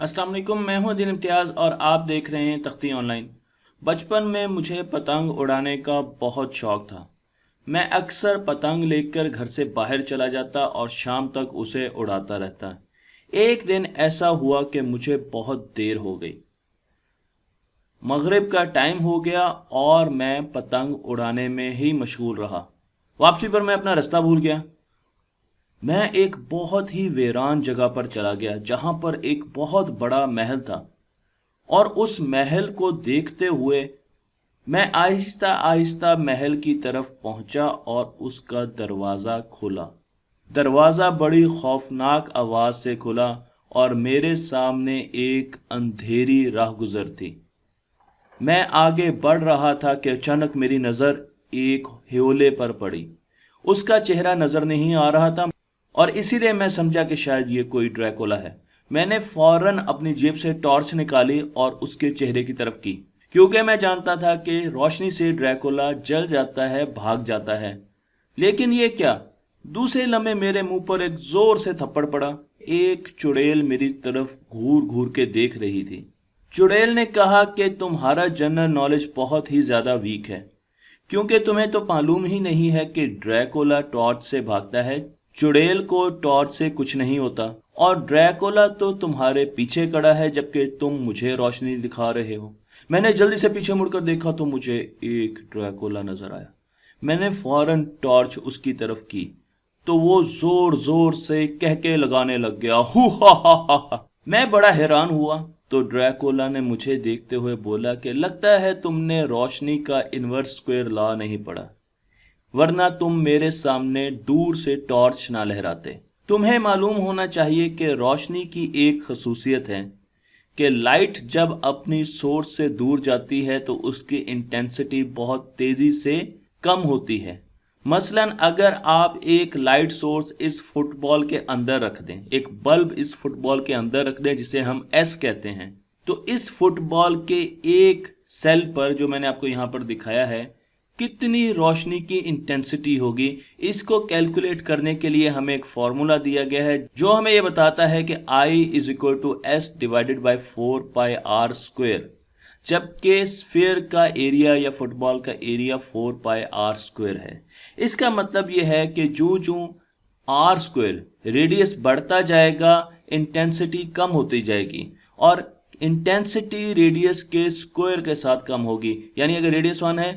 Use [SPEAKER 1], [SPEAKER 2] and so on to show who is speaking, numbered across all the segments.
[SPEAKER 1] अस्सलाम वालेकुम, मैं हूं दिन इम्तियाज़ और आप देख रहे हैं तख्ती ऑनलाइन। बचपन में मुझे पतंग उड़ाने का बहुत शौक था। मैं अक्सर पतंग लेकर घर से बाहर चला जाता और शाम तक उसे उड़ाता रहता। एक दिन ऐसा हुआ कि मुझे बहुत देर हो गई। मगरिब का टाइम हो गया और मैं पतंग उड़ाने में ही मशगूल रहा। वापसी पर मैं अपना रास्ता भूल गया। मैं एक बहुत ही वीरान जगह पर चला गया जहां पर एक बहुत बड़ा महल था और उस महल को देखते हुए मैं आहिस्ता आहिस्ता महल की तरफ पहुंचा और उसका दरवाज़ा खोला। दरवाज़ा बड़ी खौफनाक आवाज़ से खुला और मेरे सामने एक अंधेरी राह गुजर थी। मैं आगे बढ़ रहा था कि अचानक मेरी नज़र एक ह्योले पर पड़ी। उसका चेहरा नज़र नहीं आ रहा था और इसीलिए मैं समझा कि शायद ये कोई ड्रैकुला है। मैंने फौरन अपनी जेब से टॉर्च निकाली और उसके चेहरे की तरफ की, क्योंकि मैं जानता था कि रोशनी से ड्रैकुला जल जाता है, भाग जाता है। लेकिन ये क्या? दूसरे लम्हे मेरे मुंह पर एक जोर से थप्पड़ पड़ा। एक चुड़ैल मेरी तरफ घूर घूर के देख रही थी। चुड़ैल ने कहा कि तुम्हारा जनरल नॉलेज बहुत ही ज्यादा वीक है, क्योंकि तुम्हें तो मालूम ही नहीं है कि ड्रैकुला टॉर्च से भागता है। चुड़ैल को टॉर्च से कुछ नहीं होता और ड्रैकुला तो तुम्हारे पीछे खड़ा है जबकि तुम मुझे रोशनी दिखा रहे हो। मैंने जल्दी से पीछे मुड़कर देखा तो मुझे एक ड्रैकुला नजर आया। मैंने फौरन टॉर्च उसकी तरफ की तो वो जोर जोर से कहके लगाने लग गया, हु हा। मैं बड़ा हैरान हुआ तो ड्रैकुला ने मुझे देखते हुए बोला कि लगता है तुमने रोशनी का इनवर्स स्क्वायर लॉ नहीं पढ़ा, वरना तुम मेरे सामने दूर से टॉर्च ना लहराते। तुम्हें मालूम होना चाहिए कि रोशनी की एक खसूसियत है कि लाइट जब अपनी सोर्स से दूर जाती है तो उसकी इंटेंसिटी बहुत तेजी से कम होती है। मसलन अगर आप एक लाइट सोर्स इस फुटबॉल के अंदर रख दें, एक बल्ब इस फुटबॉल के अंदर रख दें जिसे हम एस कहते हैं, तो इस फुटबॉल के एक सेल पर, जो मैंने आपको यहाँ पर दिखाया है, कितनी रोशनी की इंटेंसिटी होगी। इसको कैलकुलेट करने के लिए हमें एक फॉर्मूला दिया गया है जो हमें यह बताता है कि I is equal to S divided by 4πr², जबकि स्फीयर का एरिया या फुटबॉल का एरिया 4πr² है। इसका मतलब यह है कि जो जो r² रेडियस बढ़ता जाएगा इंटेंसिटी कम होती जाएगी और इंटेंसिटी रेडियस के स्क्वायर के साथ कम होगी। यानी अगर रेडियस 1 है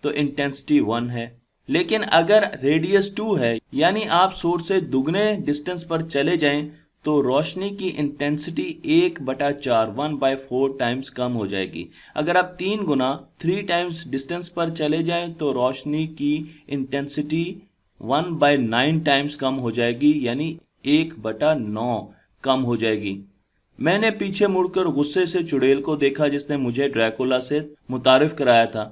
[SPEAKER 1] तो इंटेंसिटी 1 है, लेकिन अगर रेडियस 2 है यानी आप सोर्स से दुगने डिस्टेंस पर चले जाएं तो रोशनी की इंटेंसिटी 1/4 1/4 टाइम्स कम हो जाएगी। अगर आप 3 टाइम्स डिस्टेंस पर चले जाएं तो रोशनी की इंटेंसिटी 1/9 टाइम्स कम हो जाएगी, यानी 1/9 कम हो जाएगी। मैंने पीछे मुड़कर गुस्से से चुड़ैल को देखा जिसने मुझे ड्रैकुला से मुतारिफ कराया था,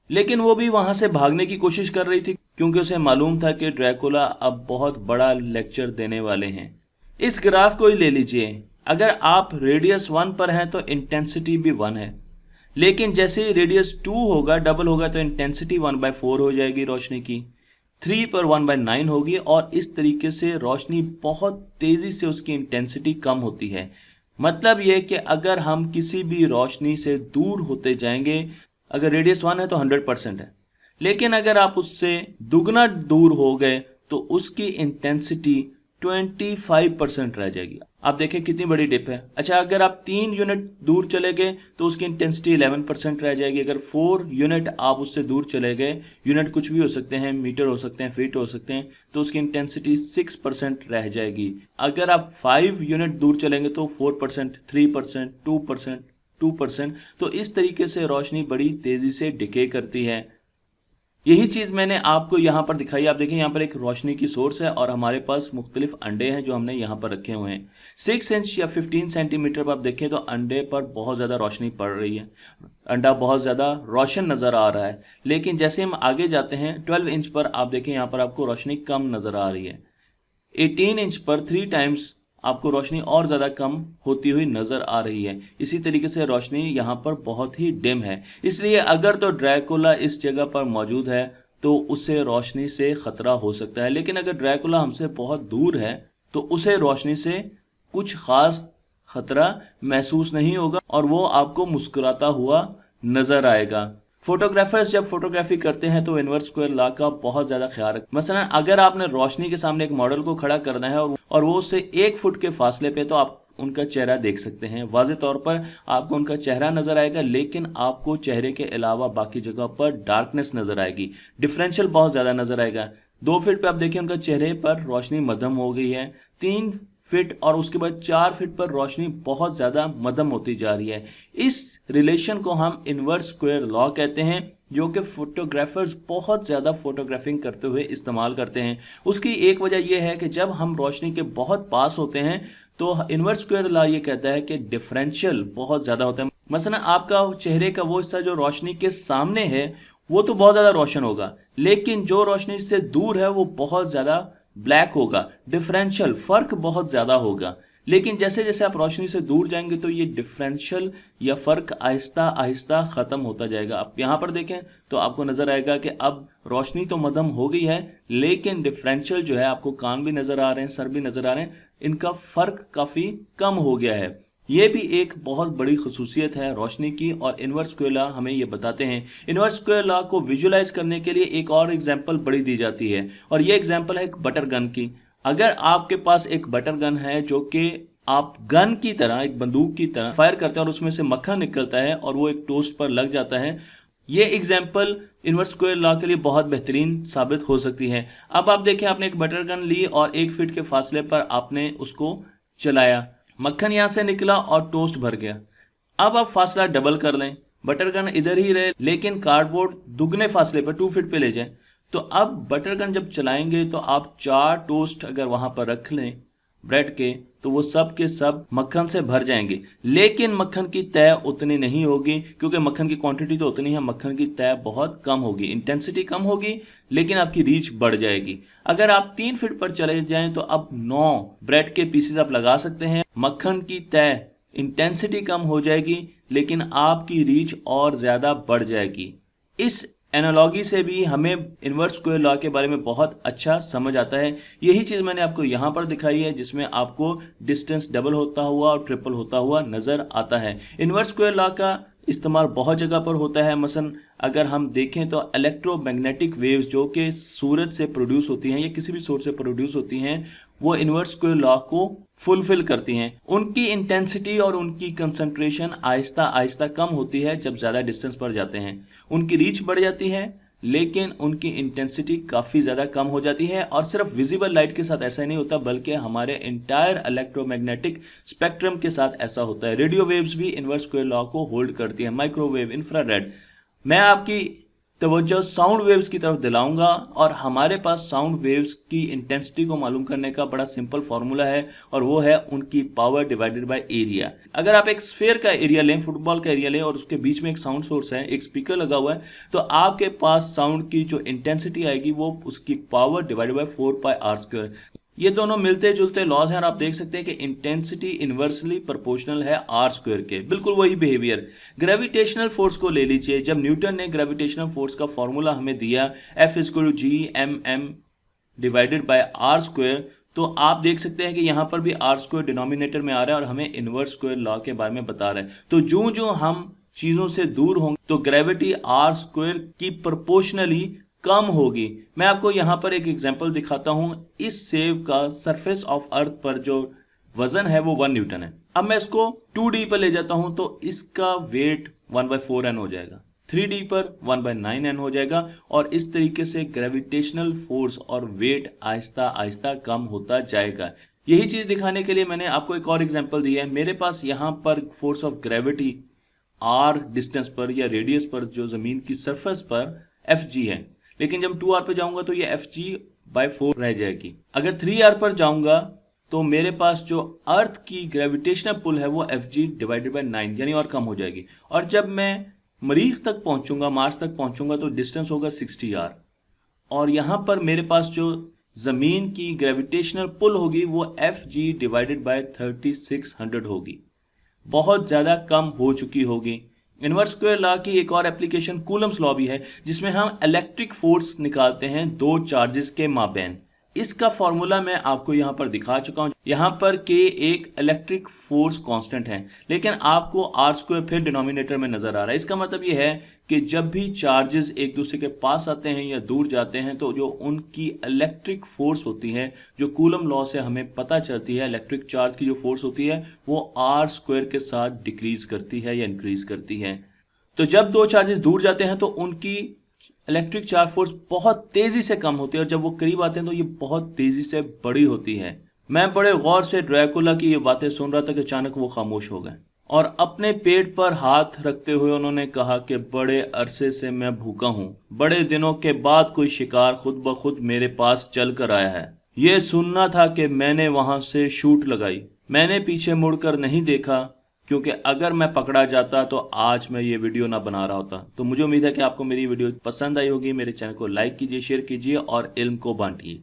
[SPEAKER 1] लेकिन वो भी वहां से भागने की कोशिश कर रही थी क्योंकि उसे मालूम था कि ड्रैकुला अब बहुत बड़ा लेक्चर देने वाले हैं। इस ग्राफ को ही ले लीजिए। अगर आप रेडियस 1 पर हैं तो इंटेंसिटी भी 1 है, लेकिन जैसे ही रेडियस 2 होगा, डबल होगा, तो इंटेंसिटी 1/4 हो जाएगी रोशनी की। 3 पर 1/9 होगी और इस तरीके से रोशनी बहुत तेजी से उसकी इंटेंसिटी कम होती है। मतलब यह कि अगर हम किसी भी रोशनी से दूर होते जाएंगे, अगर रेडियस 1 है तो 100% है, लेकिन अगर आप उससे दुगना दूर हो गए तो उसकी इंटेंसिटी 25% रह जाएगी। आप देखें कितनी बड़ी डिप है। अच्छा, अगर आप 3 यूनिट दूर चले गए तो उसकी इंटेंसिटी 11% रह जाएगी। अगर 4 यूनिट आप उससे दूर चले गए, यूनिट कुछ भी हो सकते हैं, मीटर हो सकते हैं, फीट हो सकते हैं, तो उसकी इंटेंसिटी 6% रह जाएगी। अगर आप 5 यूनिट दूर चलेंगे तो 4%, 3%, 2%। तो इस तरीके से रोशनी बड़ी तेजी से डिके करती है। यही चीज मैंने आपको यहाँ पर दिखाई। आप देखें यहाँ पर एक रोशनी की सोर्स है और हमारे पास मुख्तलिफ अंडे हैं जो हमने यहाँ पर रखे हुए हैं। 6 इंच या 15 सेंटीमीटर पर आप देखें तो अंडे पर बहुत ज़्यादा रोशनी पड़ रही है, अंडा बहुत ज़्यादा रोशन नज़र आ रहा है। लेकिन जैसे हम आगे जाते हैं 12 इंच पर आप देखें यहाँ पर आपको रोशनी कम नज़र आ रही है। 18 इंच पर 3 टाइम्स आपको रोशनी और ज़्यादा कम होती हुई नज़र आ रही है। इसी तरीके से रोशनी यहाँ पर बहुत ही डिम है। इसलिए अगर तो ड्रैकुला इस जगह पर मौजूद है तो उसे रोशनी से ख़तरा हो सकता है, लेकिन अगर ड्रैकुला हमसे बहुत दूर है तो उसे रोशनी से कुछ ख़ास खतरा महसूस नहीं होगा और वो आपको मुस्कुराता हुआ नजर आएगा। फोटोग्राफर्स जब फोटोग्राफी करते हैं तो इनवर्स स्क्वायर लॉ का बहुत ज्यादा ख्याल रखें। मसलन अगर आपने रोशनी के सामने एक मॉडल को खड़ा करना है और वो उससे 1 फुट के फासले पे, तो आप उनका चेहरा देख सकते हैं। वाज़ेह तौर पर आपको उनका चेहरा नजर आएगा, लेकिन आपको चेहरे के अलावा बाकी जगह पर डार्कनेस नजर आएगी, डिफरेंशियल बहुत ज्यादा नजर आएगा। 2 फीट पे आप देखिए उनका चेहरे पर रोशनी मध्यम हो गई है, 3 फीट और उसके बाद 4 फीट पर रोशनी बहुत ज्यादा मध्यम होती जा रही है। इस रिलेशन को हम इनवर्स स्क्वायर लॉ कहते हैं, जो कि फोटोग्राफर्स बहुत ज़्यादा फोटोग्राफिंग करते हुए इस्तेमाल करते हैं। उसकी एक वजह यह है कि जब हम रोशनी के बहुत पास होते हैं तो इनवर्स स्क्वायर लॉ ये कहता है कि डिफरेंशियल बहुत ज़्यादा होता है। मसलन आपका चेहरे का वो हिस्सा जो रोशनी के सामने है वो तो बहुत ज़्यादा रोशन होगा, लेकिन जो रोशनी से दूर है वो बहुत ज़्यादा ब्लैक होगा, डिफरेंशियल फर्क बहुत ज़्यादा होगा। लेकिन जैसे जैसे आप रोशनी से दूर जाएंगे तो ये डिफरेंशियल या फर्क आहिस्ता आहिस्ता खत्म होता जाएगा। आप यहाँ पर देखें तो आपको नजर आएगा कि अब रोशनी तो मध्यम हो गई है, लेकिन डिफरेंशियल जो है, आपको कान भी नजर आ रहे हैं, सर भी नजर आ रहे हैं, इनका फर्क काफी कम हो गया है। ये भी एक बहुत बड़ी खसूसियत है रोशनी की, और इनवर्स स्क्वायर लॉ हमें ये बताते हैं। इनवर्स स्क्वायर लॉ को विजुलाइज करने के लिए एक और एग्जांपल बड़ी दी जाती है, और ये एग्जांपल है एक बटर गन की। अगर आपके पास एक बटर गन है जो कि आप गन की तरह, एक बंदूक की तरह फायर करते हैं और उसमें से मक्खन निकलता है और वो एक टोस्ट पर लग जाता है, ये एग्जाम्पल इनवर्स स्क्वायर लॉ के लिए बहुत बेहतरीन साबित हो सकती है। अब आप देखें, आपने एक बटर गन ली और 1 फीट के फासले पर आपने उसको चलाया, मक्खन यहां से निकला और टोस्ट भर गया। अब आप फासला डबल कर लें, बटर गन इधर ही रहे लेकिन कार्डबोर्ड दुगने फासले पर 2 फीट पे ले जाएं, तो अब बटर गन जब चलाएंगे तो आप 4 टोस्ट अगर वहां पर रख लें ब्रेड के, तो वो सब के सब मक्खन से भर जाएंगे। लेकिन मक्खन की तय उतनी नहीं होगी, क्योंकि मक्खन की क्वांटिटी तो उतनी है, मक्खन की तय बहुत कम होगी, इंटेंसिटी कम होगी, लेकिन आपकी रीच बढ़ जाएगी। अगर आप 3 फीट पर चले जाएं तो अब 9 ब्रेड के पीसेस आप लगा सकते हैं। मक्खन की तय, इंटेंसिटी कम हो जाएगी, लेकिन आपकी रीच और ज्यादा बढ़ जाएगी। इस एनालॉजी से भी हमें इनवर्स स्क्वायर लॉ के बारे में बहुत अच्छा समझ आता है। यही चीज़ मैंने आपको यहाँ पर दिखाई है, जिसमें आपको डिस्टेंस डबल होता हुआ और ट्रिपल होता हुआ नज़र आता है। इनवर्स स्क्वायर लॉ का इस्तेमाल बहुत जगह पर होता है। मसलन अगर हम देखें तो इलेक्ट्रोमैग्नेटिक वेव्स जो कि सूरज से प्रोड्यूस होती हैं या किसी भी सोर्स से प्रोड्यूस होती हैं, वो इनवर्स स्क्वायर लॉ को फुलफिल करती हैं। उनकी इंटेंसिटी और उनकी कंसंट्रेशन आहिस्ता आहिस्ता कम होती है जब ज़्यादा डिस्टेंस पर जाते हैं। उनकी रीच बढ़ जाती है, लेकिन उनकी इंटेंसिटी काफ़ी ज़्यादा कम हो जाती है। और सिर्फ विजिबल लाइट के साथ ऐसा नहीं होता, बल्कि हमारे इंटायर इलेक्ट्रोमैग्नेटिक स्पेक्ट्रम के साथ ऐसा होता है। रेडियो वेव्स भी इनवर्स स्क्वायर लॉ को होल्ड करती है, माइक्रोवेव, इंफ्रारेड। मैं आपकी तवज्जो साउंड वेव्स की तरफ दिलाऊंगा, और हमारे पास साउंड वेव्स की इंटेंसिटी को मालूम करने का बड़ा सिंपल फार्मूला है, और वो है उनकी पावर डिवाइडेड बाय एरिया। अगर आप एक स्फीयर का एरिया लें, फुटबॉल का एरिया लें, और उसके बीच में एक साउंड सोर्स है, एक स्पीकर लगा हुआ है, तो आपके पास साउंड की जो इंटेंसिटी आएगी वो उसकी पावर डिवाइडेड बाय 4πr²। ये दोनों मिलते जुलते लॉज हैं, और आप देख सकते हैं कि इंटेंसिटी इनवर्सली प्रोपोर्शनल है r² के। बिल्कुल वही बिहेवियर। ग्रेविटेशनल फोर्स को ले लीजिए, जब न्यूटन ने ग्रेविटेशनल फोर्स का फॉर्मूला हमें दिया F=G(m)m डिवाइडेड बाय r², तो आप देख सकते हैं कि यहाँ पर भी r² डिनोमिनेटर में आ रहा है और हमें इनवर्स स्क्वायर लॉ के बारे में बता रहा है। तो जो जो हम चीजों से दूर होंगे तो ग्रेविटी r² की प्रोपोर्शनली कम होगी। मैं आपको यहाँ पर एक एग्जांपल दिखाता हूँ। इस सेब का सरफेस ऑफ अर्थ पर जो वजन है वो 1 न्यूटन है। अब मैं इसको 2D पर ले जाता हूँ तो इसका वेट 1/4n हो जाएगा, 3D पर 1/9n हो जाएगा, और इस तरीके से ग्रेविटेशनल फोर्स और वेट आहिस्ता आहिस्ता कम होता जाएगा। यही चीज दिखाने के लिए मैंने आपको एक और एग्जाम्पल दिया है। मेरे पास यहाँ पर force of gravity r distance पर या रेडियस पर जो जमीन की सरफेस पर Fg है, लेकिन जब 2r पे जाऊंगा तो ये Fg/4 रह जाएगी। अगर 3r पर जाऊंगा तो मेरे पास जो अर्थ की ग्रेविटेशनल पुल है वो Fg/9 यानी और कम हो जाएगी। और जब मैं मरीख तक पहुंचूंगा, मार्स तक पहुंचूंगा, तो डिस्टेंस होगा 60r, और यहां पर मेरे पास जो जमीन की ग्रेविटेशनल पुल होगी वो Fg/3600 होगी, बहुत ज्यादा कम हो चुकी होगी। इनवर्स स्क्वायर लॉ की एक और एप्लीकेशन कूलम्स लॉ भी है, जिसमें हम इलेक्ट्रिक फोर्स निकालते हैं दो चार्जेस के माबैन। इसका फॉर्मूला मैं आपको यहाँ पर दिखा चुका हूँ। यहाँ पर K एक इलेक्ट्रिक फोर्स कांस्टेंट है, लेकिन आपको आर स्क्वायर फिर डिनोमिनेटर में नजर आ रहा है। इसका मतलब ये है कि जब भी चार्जेस एक दूसरे के पास आते हैं या दूर जाते हैं तो जो उनकी इलेक्ट्रिक फोर्स होती है, जो कूलम लॉ से हमें पता चलती है, इलेक्ट्रिक चार्ज की जो फोर्स होती है वो आर स्क्वायर के साथ डिक्रीज करती है या इंक्रीज करती है। तो जब दो चार्जेस दूर जाते हैं तो उनकी इलेक्ट्रिक चार्ज फोर्स बहुत तेजी से कम होती है और जब वो करीब आते हैं तो ये बहुत तेजी से बड़ी होती है। मैं बड़े गौर से ड्रैकुला की ये बातें सुन रहा था कि अचानक वो खामोश हो गए और अपने पेट पर हाथ रखते हुए उन्होंने कहा कि बड़े अरसे से मैं भूखा हूँ, बड़े दिनों के बाद कोई शिकार खुद ब खुद मेरे पास चल कर आया है। ये सुनना था कि मैंने वहां से शूट लगाई। मैंने पीछे मुड़कर नहीं देखा, क्योंकि अगर मैं पकड़ा जाता तो आज मैं ये वीडियो ना बना रहा होता। तो मुझे उम्मीद है कि आपको मेरी वीडियो पसंद आई होगी। मेरे चैनल को लाइक कीजिए, शेयर कीजिए और इल्म को बांटिए।